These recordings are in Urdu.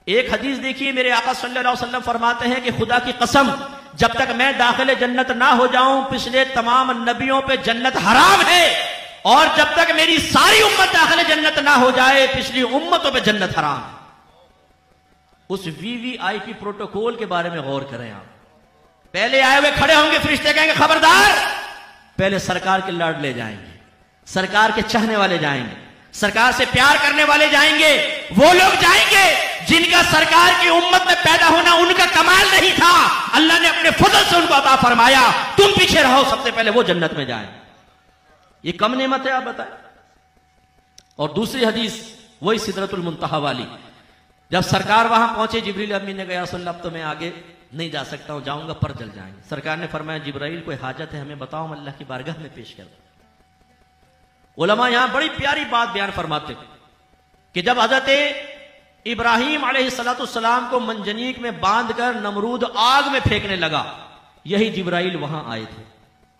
ایک حدیث دیکھیے، میرے آقا صلی اللہ علیہ وسلم فرماتے ہیں کہ خدا کی قسم، جب تک میں داخل جنت نہ ہو جاؤں پچھلے تمام نبیوں پہ جنت حرام ہے، اور جب تک میری ساری امت داخل جنت نہ ہو جائے پچھلی امتوں پہ جنت حرام ہے۔ اس VVIP پروٹوکول کے بارے میں غور کریں آپ۔ پہلے آئے ہوئے کھڑے ہوں گے فرشتے، کہیں گے خبردار، پہلے سرکار کے لاڈ لے جائیں گے، سرکار کے چاہنے والے جائیں گے، سرکار سے پیار کرنے والے جائیں گے، وہ لوگ جائیں گے جن کا سرکار کی امت میں پیدا ہونا ان کا کمال نہیں تھا، اللہ نے اپنے فضل سے ان کو عطا فرمایا، تم پیچھے رہو، سب سے پہلے وہ جنت میں جائیں۔ یہ کم نعمت ہے آپ بتائیں؟ اور دوسری حدیث وہی سدرۃ المنتہا والی، جب سرکار وہاں پہنچے، جبریل امین نے کہا یا رسول اللہ اب تو میں آگے نہیں جا سکتا ہوں، جاؤں گا پر جل جائیں گے۔ سرکار نے فرمایا جبرائیل کوئی حاجت ہے ہمیں بتاؤ، ہم اللہ کی بارگاہ میں پیش کر دیں۔ علماء یہاں بڑی پیاری بات بیان فرماتے کہ جب حضرت ابراہیم علیہ السلام کو منجنیق میں باندھ کر نمرود آگ میں پھینکنے لگا، یہی جبرائیل وہاں آئے تھے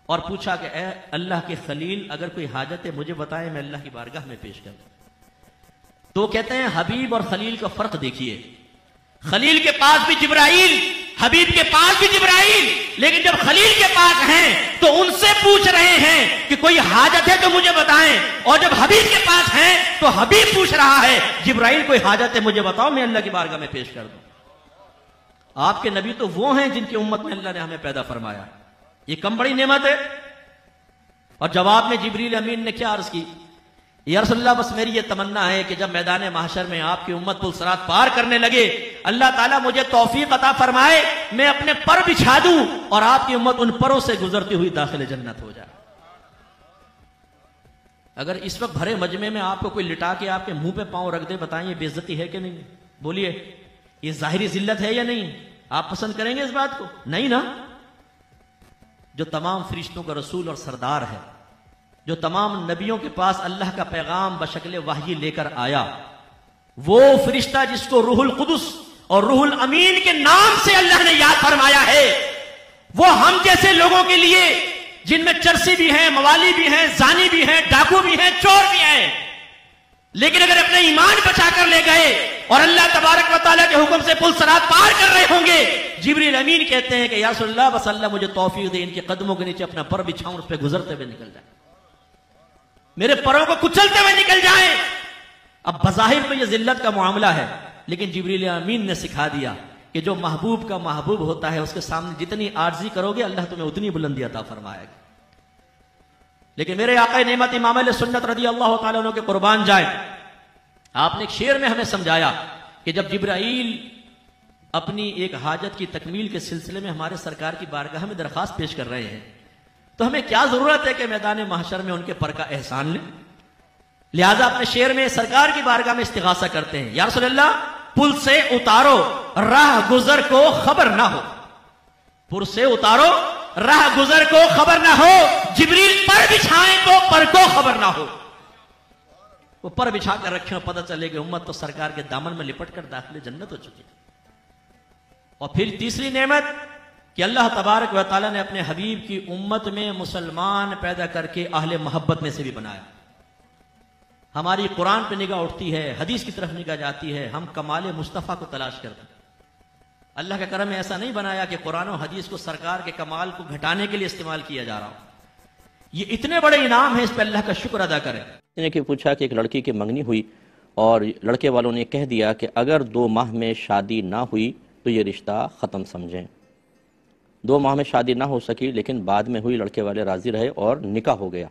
اور پوچھا کہ اے اللہ کے خلیل اگر کوئی حاجت ہے مجھے بتائیں، میں اللہ کی بارگاہ میں پیش کر دوں۔ تو کہتے ہیں حبیب اور خلیل کا فرق دیکھیے، خلیل کے پاس بھی جبرائیل، حبیب کے پاس بھی جبرائیل، لیکن جب خلیل کے پاس ہیں تو ان سے پوچھ رہے ہیں کہ کوئی حاجت ہے تو مجھے بتائیں، اور جب حبیب کے پاس ہیں تو حبیب پوچھ رہا ہے جبرائیل کوئی حاجت ہے مجھے بتاؤ، میں اللہ کی بارگاہ میں پیش کر دوں۔ آپ کے نبی تو وہ ہیں جن کی امت میں اللہ نے ہمیں پیدا فرمایا، یہ کم بڑی نعمت ہے؟ اور جواب میں جبریل امین نے کیا عرض کی؟ یا رسول اللہ بس میری یہ تمنا ہے کہ جب میدان محشر میں آپ کی امت پل صراط پار کرنے لگے، اللہ تعالیٰ مجھے توفیق عطا فرمائے میں اپنے پر بچھا دوں اور آپ کی امت ان پروں سے گزرتی ہوئی داخل جنت ہو جائے۔ اگر اس وقت بھرے مجمع میں آپ کو کوئی لٹا کے آپ کے منہ پہ پاؤں رکھ دے، بتائیں یہ بے عزتی ہے کہ نہیں؟ بولیے، یہ ظاہری ذلت ہے یا نہیں؟ آپ پسند کریں گے اس بات کو؟ نہیں نا؟ جو تمام فرشتوں کا رسول اور سردار ہے، جو تمام نبیوں کے پاس اللہ کا پیغام بشکل وحی لے کر آیا، وہ فرشتہ جس کو روح القدس اور روح الامین کے نام سے اللہ نے یاد فرمایا ہے، وہ ہم جیسے لوگوں کے لیے جن میں چرسی بھی ہیں، موالی بھی ہیں، زانی بھی ہیں، ڈاکو بھی ہیں، چور بھی ہیں، لیکن اگر اپنے ایمان بچا کر لے گئے اور اللہ تبارک و تعالیٰ کے حکم سے پل صراط پار کر رہے ہوں گے، جبریل امین کہتے ہیں کہ یا رسول اللہ بس اللہ مجھے توفیق دے ان کے قدموں کے نیچے اپنا پر بچھاؤں، اس پہ گزرتے ہوئے نکل جائیں، میرے پروں کو کچلتے ہوئے نکل جائیں۔ اب بظاہر تو یہ ذلت کا معاملہ ہے، لیکن جبریل امین نے سکھا دیا کہ جو محبوب کا محبوب ہوتا ہے اس کے سامنے جتنی عاجزی کرو گے اللہ تمہیں اتنی بلندی عطا فرمائے گا۔ لیکن میرے آقا نعمت امام علیہ سنت رضی اللہ تعالیٰ عنہ کے قربان جائیں، آپ نے ایک شعر میں ہمیں سمجھایا کہ جب جبرائیل اپنی ایک حاجت کی تکمیل کے سلسلے میں ہمارے سرکار کی بارگاہ میں درخواست پیش کر رہے ہیں تو ہمیں کیا ضرورت ہے کہ میدان محشر میں ان کے پر کا احسان لیں؟ لہذا اپنے شعر میں سرکار کی بارگاہ میں استغاثہ کرتے ہیں، یا رسول اللہ پل سے اتارو راہ گزر کو خبر نہ ہو، پل سے اتارو راہ گزر کو خبر نہ ہو، جبریل پر بچھائیں تو پر کو خبر نہ ہو۔ وہ پر بچھا کر رکھیں اور پتہ چلے کہ امت تو سرکار کے دامن میں لپٹ کر داخل جنت ہو چکی ہے۔ اور پھر تیسری نعمت کہ اللہ تبارک و تعالیٰ نے اپنے حبیب کی امت میں مسلمان پیدا کر کے اہل محبت میں سے بھی بنایا۔ ہماری قرآن پہ نگاہ اٹھتی ہے، حدیث کی طرف نگاہ جاتی ہے، ہم کمال مصطفیٰ کو تلاش کرتے ہیں۔ اللہ کا کرم ہے ایسا نہیں بنایا کہ قرآن و حدیث کو سرکار کے کمال کو گھٹانے کے لیے استعمال کیا جا رہا ہو۔ یہ اتنے بڑے انعام ہیں، اس پہ اللہ کا شکر ادا کریں۔ نے کہ پوچھا کہ ایک لڑکی کی منگنی ہوئی اور لڑکے والوں نے کہہ دیا کہ اگر 2 ماہ میں شادی نہ ہوئی تو یہ رشتہ ختم سمجھیں۔ 2 ماہ میں شادی نہ ہو سکی لیکن بعد میں ہوئی، لڑکے والے راضی رہے اور نکاح ہو گیا۔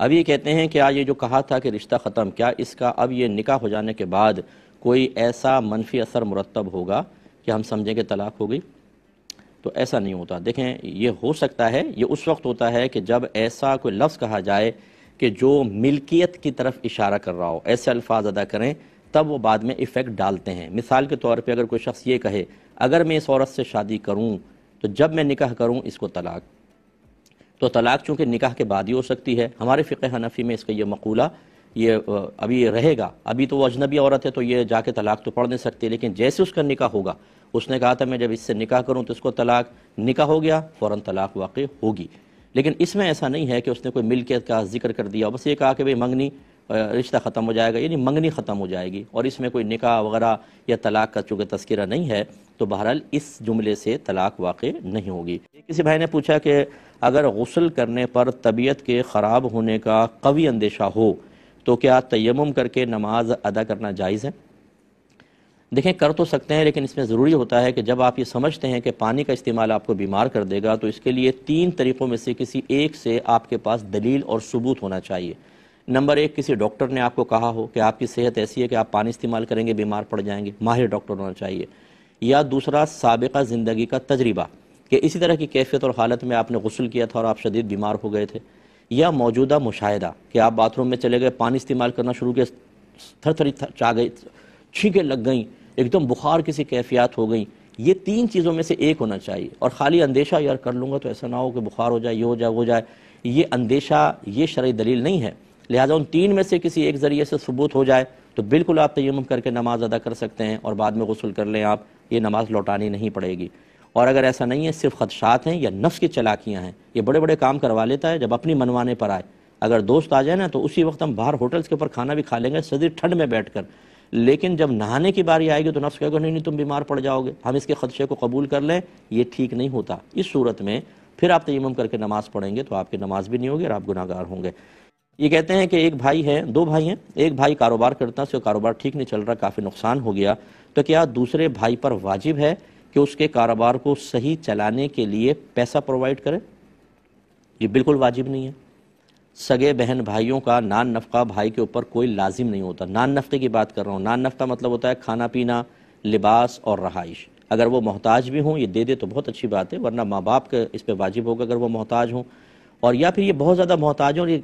اب یہ کہتے ہیں کہ آج یہ جو کہا تھا کہ رشتہ ختم، کیا اس کا اب یہ نکاح ہو جانے کے بعد کوئی ایسا منفی اثر مرتب ہوگا کہ ہم سمجھیں کہ طلاق ہو گئی؟ تو ایسا نہیں ہوتا۔ دیکھیں یہ ہو سکتا ہے، یہ اس وقت ہوتا ہے کہ جب ایسا کوئی لفظ کہا جائے کہ جو ملکیت کی طرف اشارہ کر رہا ہو، ایسے الفاظ ادا کریں تب وہ بعد میں ایفیکٹ ڈالتے ہیں۔ مثال کے طور پہ اگر کوئی شخص یہ کہے اگر میں اس عورت سے شادی کروں تو جب میں نکاح کروں اس کو طلاق، تو طلاق چونکہ نکاح کے بعد ہی ہو سکتی ہے۔ ہمارے فقہ حنفی میں اس کا یہ مقولہ یہ ابھی رہے گا، ابھی تو وہ اجنبی عورت ہے تو یہ جا کے طلاق تو پڑھ نہیں سکتی، لیکن جیسے اس کا نکاح ہوگا، اس نے کہا تھا میں جب اس سے نکاح کروں تو اس کو طلاق، نکاح ہو گیا فوراً طلاق واقع ہوگی۔ لیکن اس میں ایسا نہیں ہے کہ اس نے کوئی ملکیت کا ذکر کر دیا، بس یہ کہا کہ بھئی منگنی رشتہ ختم ہو جائے گا، یعنی منگنی ختم ہو جائے گی، اور اس میں کوئی نکاح وغیرہ یا طلاق کا چونکہ تذکرہ نہیں ہے تو بہرحال اس جملے سے طلاق واقع نہیں ہوگی۔ کسی بھائی نے پوچھا کہ اگر غسل کرنے پر طبیعت کے خراب ہونے کا قوی اندیشہ ہو تو کیا تیمم کر کے نماز ادا کرنا جائز ہے؟ دیکھیں، کر تو سکتے ہیں، لیکن اس میں ضروری ہوتا ہے کہ جب آپ یہ سمجھتے ہیں کہ پانی کا استعمال آپ کو بیمار کر دے گا تو اس کے لیے 3 طریقوں میں سے کسی ایک سے آپ کے پاس دلیل اور ثبوت ہونا چاہیے۔ نمبر 1، کسی ڈاکٹر نے آپ کو کہا ہو کہ آپ کی صحت ایسی ہے کہ آپ پانی استعمال کریں گے بیمار پڑ جائیں گے، ماہر ڈاکٹر ہونا چاہیے۔ یا دوسرا، سابقہ زندگی کا تجربہ کہ اسی طرح کی کیفیت اور حالت میں آپ نے غسل کیا تھا اور آپ شدید بیمار ہو گئے تھے۔ یا موجودہ مشاہدہ کہ آپ باتھ روم میں چلے گئے، پانی استعمال کرنا شروع کیا، تھر تھری چاہ گئی، چھینکیں لگ گئیں، ایک دم بخار کسی کیفیات ہو گئیں۔ یہ 3 چیزوں میں سے ایک ہونا چاہیے، اور خالی اندیشہ یار کر لوں گا تو ایسا نہ ہو کہ بخار ہو جائے، یہ ہو جائے، وہ جائے، یہ اندیشہ یہ شرعی دلیل نہیں ہے۔ لہٰذا ان 3 میں سے کسی ایک ذریعے سے ثبوت ہو جائے تو بالکل آپ تیمم کر کے نماز ادا کر سکتے ہیں اور بعد میں غسل کر لیں آپ، یہ نماز لوٹانی نہیں پڑے گی۔ اور اگر ایسا نہیں ہے، صرف خدشات ہیں یا نفس کی چلاکیاں ہیں، یہ بڑے بڑے کام کروا لیتا ہے جب اپنی منوانے پر آئے۔ اگر دوست آ جائے نا تو اسی وقت ہم باہر ہوٹلز کے اوپر کھانا بھی کھا لیں گے شدید ٹھنڈ میں بیٹھ کر، لیکن جب نہانے کی باری آئے گی تو نفس کہے گا نہیں تم بیمار پڑ جاؤ گے، ہم اس کے خدشے کو قبول کر لیں، یہ ٹھیک نہیں ہوتا۔ اس صورت میں پھر آپ تیمم کر کے نماز پڑھیں گے تو آپ کی نماز بھی نہیں ہوگی اور آپ گناہ گار ہوں گے۔ یہ کہتے ہیں کہ ایک بھائی ہے، 2 بھائی ہیں، ایک بھائی کاروبار کرتا ہے، اس کا کاروبار ٹھیک نہیں چل رہا، کافی نقصان ہو گیا، تو کیا دوسرے بھائی پر واجب ہے کہ اس کے کاروبار کو صحیح چلانے کے لیے پیسہ پرووائڈ کرے؟ یہ بالکل واجب نہیں ہے۔ سگے بہن بھائیوں کا نان نفقہ بھائی کے اوپر کوئی لازم نہیں ہوتا۔ نان نفقے کی بات کر رہا ہوں، نان نفقہ مطلب ہوتا ہے کھانا پینا، لباس اور رہائش۔ اگر وہ محتاج بھی ہوں، یہ دے دے تو بہت اچھی بات ہے، ورنہ ماں باپ کا اس پہ واجب ہوگا اگر وہ محتاج ہوں، اور یا پھر یہ بہت زیادہ محتاج ہوں، یہ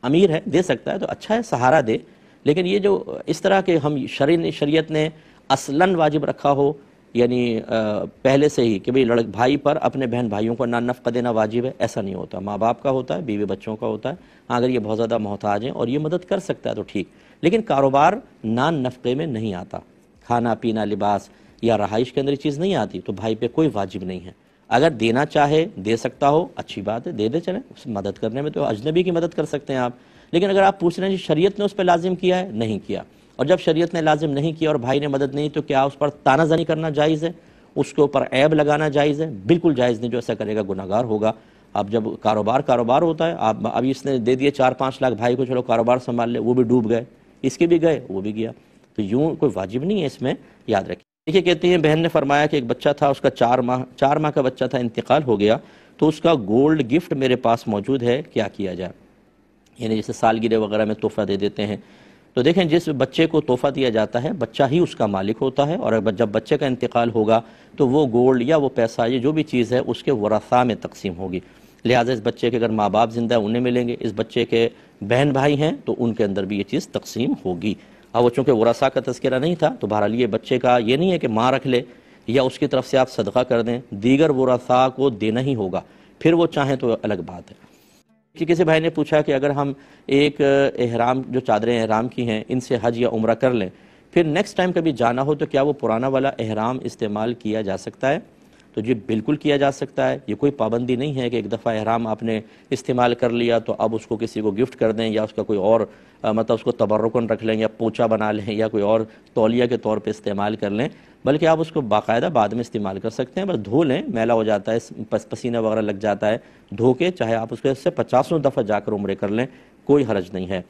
امیر ہے دے سکتا ہے تو اچھا ہے، سہارا دے۔ لیکن یہ جو اس طرح کے ہم شریعت نے اصلاً واجب رکھا ہو، یعنی پہلے سے ہی کہ بھئی بھائی پر اپنے بہن بھائیوں کو نان نفقہ دینا واجب ہے، ایسا نہیں ہوتا۔ ماں باپ کا ہوتا ہے، بیوی بچوں کا ہوتا ہے۔ ہاں، اگر یہ بہت زیادہ محتاج ہیں اور یہ مدد کر سکتا ہے تو ٹھیک، لیکن کاروبار نان نفقے میں نہیں آتا، کھانا پینا، لباس یا رہائش کے اندر یہ چیز نہیں آتی، تو بھائی پہ کوئی واجب نہیں ہے۔ اگر دینا چاہے، دے سکتا ہو، اچھی بات ہے، دے دے، چلیں، مدد کرنے میں تو اجنبی کی مدد کر سکتے ہیں آپ۔ لیکن اگر آپ پوچھ رہے ہیں شریعت نے اس پہ لازم کیا ہے، نہیں کیا، اور جب شریعت نے لازم نہیں کیا اور بھائی نے مدد نہیں تو کیا اس پر طعنہ زنی کرنا جائز ہے، اس کے اوپر عیب لگانا جائز ہے؟ بالکل جائز نہیں، جو ایسا کرے گا گناہ گار ہوگا۔ اب جب کاروبار ہوتا ہے، اب اس نے دے دیے 4-5 لاکھ بھائی کو، چلو کاروبار سنبھال لے، وہ بھی ڈوب گئے، اس کے بھی گئے، وہ بھی گیا، تو یوں کوئی واجب نہیں ہے اس میں، یاد رکھیں۔ دیکھیے، کہتی ہیں بہن نے فرمایا کہ ایک بچہ تھا، اس کا 4 ماہ کا بچہ تھا، انتقال ہو گیا، تو اس کا گولڈ گفٹ میرے پاس موجود ہے، کیا کیا جائے؟ یعنی جیسے سالگرہ وغیرہ میں تحفہ دے دیتے ہیں، تو دیکھیں جس بچے کو تحفہ دیا جاتا ہے بچہ ہی اس کا مالک ہوتا ہے، اور جب بچے کا انتقال ہوگا تو وہ گولڈ یا وہ پیسہ یا جو بھی چیز ہے اس کے ورثاء میں تقسیم ہوگی۔ لہٰذا اس بچے کے اگر ماں باپ زندہ ہیں انہیں ملیں گے، اس بچے کے بہن بھائی ہیں تو ان کے اندر بھی یہ چیز تقسیم ہوگی۔ اب وہ چونکہ ورثاء کا تذکرہ نہیں تھا تو بہرحال یہ بچے کا یہ نہیں ہے کہ ماں رکھ لے یا اس کی طرف سے آپ صدقہ کر دیں، دیگر ورثاء کو دینا ہی ہوگا، پھر وہ چاہیں تو الگ بات ہے۔ کہ کسی بھائی نے پوچھا کہ اگر ہم ایک احرام، جو چادریں احرام کی ہیں، ان سے حج یا عمرہ کر لیں، پھر نیکسٹ ٹائم کبھی جانا ہو تو کیا وہ پرانا والا احرام استعمال کیا جا سکتا ہے؟ تو جی بالکل کیا جا سکتا ہے، یہ کوئی پابندی نہیں ہے کہ ایک دفعہ احرام آپ نے استعمال کر لیا تو اب اس کو کسی کو گفٹ کر دیں یا اس کا کوئی اور مطلب اس کو تبرکن رکھ لیں یا پوچا بنا لیں یا کوئی اور تولیہ کے طور پہ استعمال کر لیں، بلکہ آپ اس کو باقاعدہ بعد میں استعمال کر سکتے ہیں، بس دھو لیں، میلا ہو جاتا ہے، پسینہ وغیرہ لگ جاتا ہے، دھو کے چاہے آپ اس کے 50 دفعہ جا کر عمرے کر لیں، کوئی حرج نہیں ہے۔